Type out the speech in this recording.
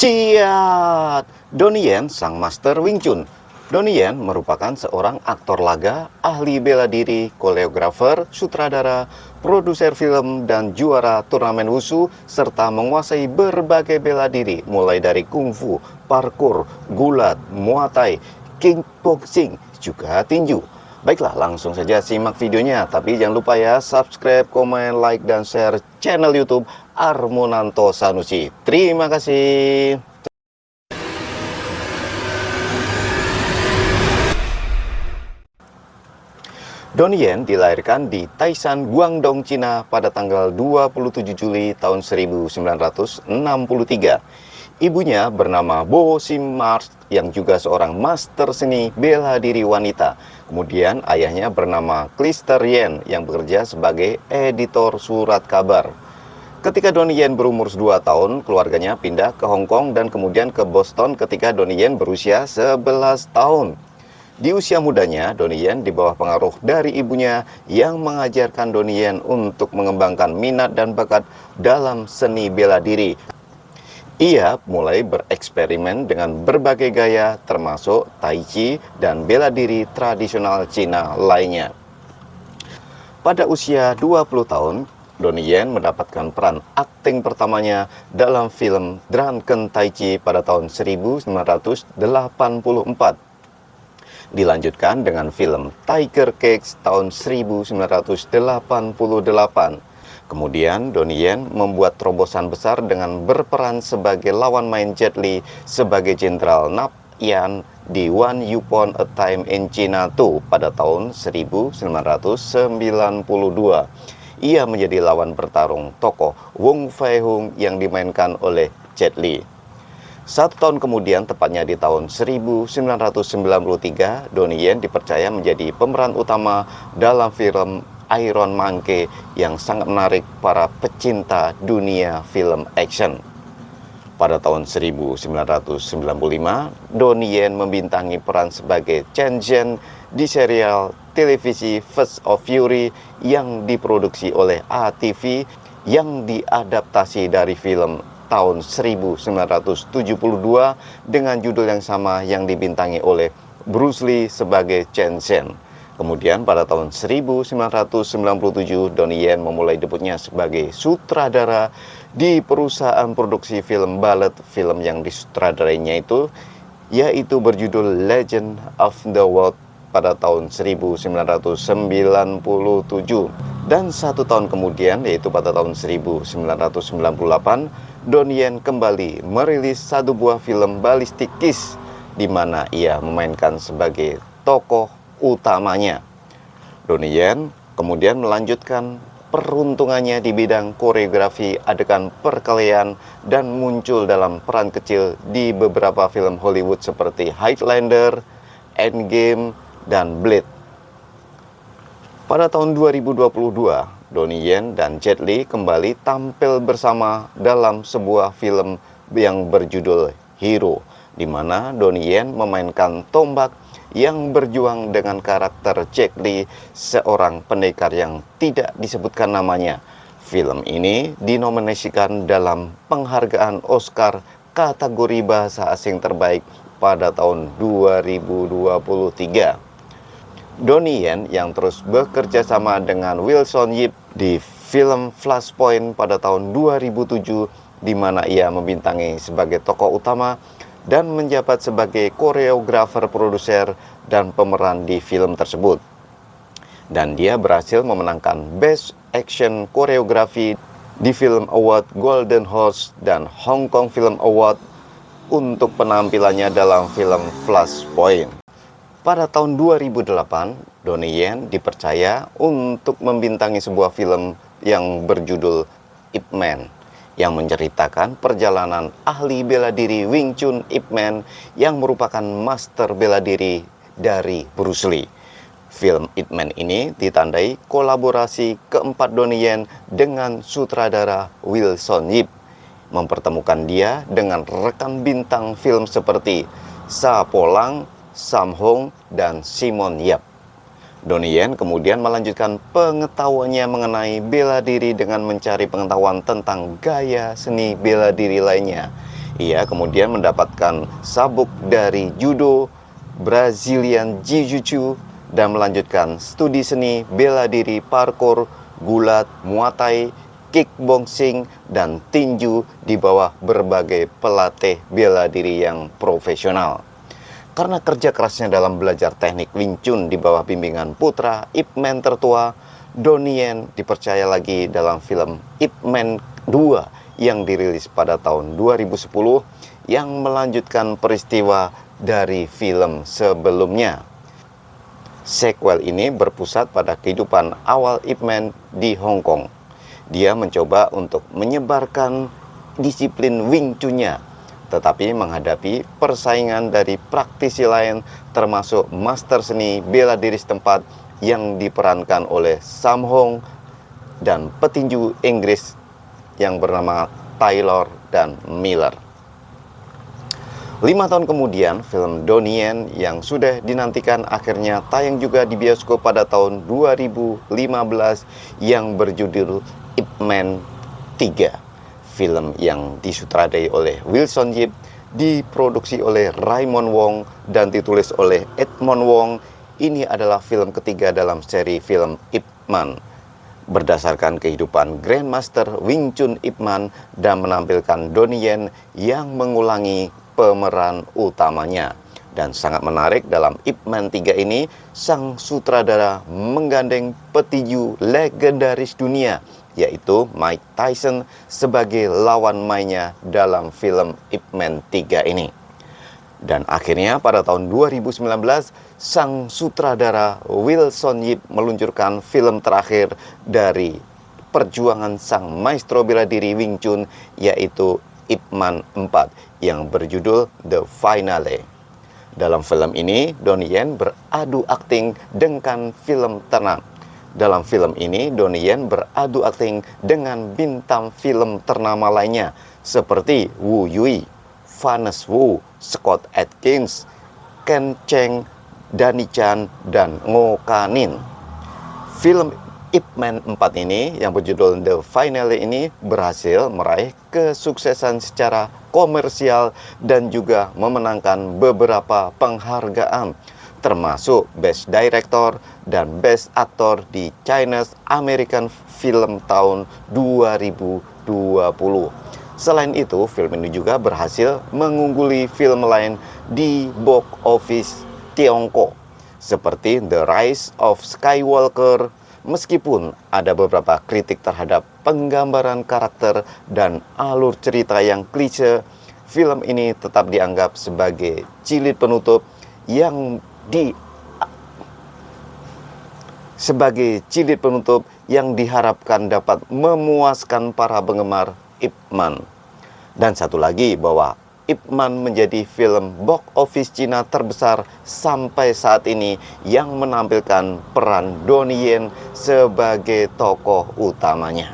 Ciat! Donnie Yen, sang master Wing Chun. Donnie Yen merupakan seorang aktor laga, ahli bela diri, koreografer, sutradara, produser film, dan juara turnamen wushu, serta menguasai berbagai bela diri, mulai dari kungfu, parkour, gulat, muay thai, kickboxing, juga tinju. Baiklah, langsung saja simak videonya. Tapi jangan lupa ya, subscribe, komen, like, dan share channel YouTube Armonanto Sanusi. Terima kasih. Donnie Yen dilahirkan di Taishan, Guangdong, Cina pada tanggal 27 Juli tahun 1963. Ibunya bernama Bo Sim Mars yang juga seorang master seni bela diri wanita. Kemudian ayahnya bernama Clister Yen yang bekerja sebagai editor surat kabar. Ketika Donnie Yen berumur 2 tahun, keluarganya pindah ke Hong Kong dan kemudian ke Boston ketika Donnie Yen berusia 11 tahun. Di usia mudanya, Donnie Yen di bawah pengaruh dari ibunya yang mengajarkan Donnie Yen untuk mengembangkan minat dan bakat dalam seni bela diri. Ia mulai bereksperimen dengan berbagai gaya termasuk Tai Chi dan bela diri tradisional Cina lainnya. Pada usia 20 tahun, Donnie Yen mendapatkan peran akting pertamanya dalam film Drunken Tai Chi pada tahun 1984. Dilanjutkan dengan film Tiger Cakes tahun 1988. Kemudian Donnie Yen membuat terobosan besar dengan berperan sebagai lawan main Jet Li sebagai Jenderal Nap Yan di One Upon a Time in China 2 pada tahun 1992. Ia menjadi lawan bertarung tokoh Wong Fei Hung yang dimainkan oleh Jet Li. 1 tahun kemudian, tepatnya di tahun 1993, Donnie Yen dipercaya menjadi pemeran utama dalam film Iron Monkey yang sangat menarik para pecinta dunia film action. Pada tahun 1995, Donnie Yen membintangi peran sebagai Chen Zhen di serial televisi Fast of Fury yang diproduksi oleh ATV yang diadaptasi dari film tahun 1972 dengan judul yang sama yang dibintangi oleh Bruce Lee sebagai Chen Zhen. Kemudian pada tahun 1997, Donnie Yen memulai debutnya sebagai sutradara di perusahaan produksi film ballet. Film yang disutradarainya yaitu berjudul Legend of the World pada tahun 1997. Dan 1 tahun kemudian, yaitu pada tahun 1998, Donnie Yen kembali merilis satu buah film Ballistic Kiss, di mana ia memainkan sebagai tokoh utamanya. Donnie Yen kemudian melanjutkan peruntungannya di bidang koreografi adegan perkelahian dan muncul dalam peran kecil di beberapa film Hollywood seperti Highlander, Endgame, dan Blade. Pada tahun 2022, Donnie Yen dan Jet Li kembali tampil bersama dalam sebuah film yang berjudul Hero, di mana Donnie Yen memainkan tombak yang berjuang dengan karakter Jet Li, seorang pendekar yang tidak disebutkan namanya. Film ini dinominasikan dalam penghargaan Oscar kategori bahasa asing terbaik pada tahun 2023. Donnie Yen yang terus bekerja sama dengan Wilson Yip di film Flashpoint pada tahun 2007, di mana ia membintangi sebagai tokoh utama dan menjabat sebagai koreografer, produser, dan pemeran di film tersebut. Dan dia berhasil memenangkan Best Action Choreography di Film Award Golden Horse dan Hong Kong Film Award untuk penampilannya dalam film Flashpoint. Pada tahun 2008, Donnie Yen dipercaya untuk membintangi sebuah film yang berjudul Ip Man, yang menceritakan perjalanan ahli bela diri Wing Chun Ip Man yang merupakan master bela diri dari Bruce Lee. Film Ip Man ini ditandai kolaborasi keempat Donnie Yen dengan sutradara Wilson Yip, mempertemukan dia dengan rekan bintang film seperti Sa Po Lang, Sam Hong, dan Simon Yap. Donnie Yen kemudian melanjutkan pengetahuannya mengenai bela diri dengan mencari pengetahuan tentang gaya seni bela diri lainnya. Ia kemudian mendapatkan sabuk dari judo, Brazilian Jiu-Jitsu, dan melanjutkan studi seni bela diri parkour, gulat, muay thai, kickboxing, dan tinju di bawah berbagai pelatih bela diri yang profesional. Karena kerja kerasnya dalam belajar teknik Wing Chun di bawah bimbingan putra Ip Man tertua, Donnie Yen dipercaya lagi dalam film Ip Man 2 yang dirilis pada tahun 2010 yang melanjutkan peristiwa dari film sebelumnya. Sequel ini berpusat pada kehidupan awal Ip Man di Hong Kong. Dia mencoba untuk menyebarkan disiplin Wing Chun-nya, tetapi menghadapi persaingan dari praktisi lain termasuk master seni bela diri setempat yang diperankan oleh Sam Hong dan petinju Inggris yang bernama Taylor dan Miller. 5 tahun kemudian, film Donnie Yen yang sudah dinantikan akhirnya tayang juga di bioskop pada tahun 2015 yang berjudul Ip Man 3. Film yang disutradarai oleh Wilson Yip, diproduksi oleh Raymond Wong, dan ditulis oleh Edmond Wong. Ini adalah film ketiga dalam seri film Ip Man, berdasarkan kehidupan Grandmaster Wing Chun Ip Man dan menampilkan Donnie Yen yang mengulangi pemeran utamanya. Dan sangat menarik, dalam Ip Man 3 ini sang sutradara menggandeng petinju legendaris dunia, yaitu Mike Tyson sebagai lawan mainnya dalam film Ip Man 3 ini. Dan akhirnya pada tahun 2019, sang sutradara Wilson Yip meluncurkan film terakhir dari perjuangan sang maestro bela diri Wing Chun, yaitu Ip Man 4 yang berjudul The Finale. Dalam film ini, Donnie Yen beradu akting dengan film tenang. Dalam film ini, Donnie Yen beradu akting dengan bintang film ternama lainnya seperti Wu Yui, Vanessa Wu, Scott Adkins, Ken Cheng, Danny Chan, dan Ngo Kanin. Film Ip Man 4 ini yang berjudul The Finale ini berhasil meraih kesuksesan secara komersial dan juga memenangkan beberapa penghargaan, termasuk Best Director dan Best Actor di Chinese American Film tahun 2020. Selain itu, film ini juga berhasil mengungguli film lain di box office Tiongkok seperti The Rise of Skywalker. Meskipun ada beberapa kritik terhadap penggambaran karakter dan alur cerita yang klise, film ini tetap dianggap sebagai jilid penutup yang diharapkan dapat memuaskan para penggemar Ip Man. Dan satu lagi, bahwa Ip Man menjadi film box office Cina terbesar sampai saat ini yang menampilkan peran Donnie Yen sebagai tokoh utamanya.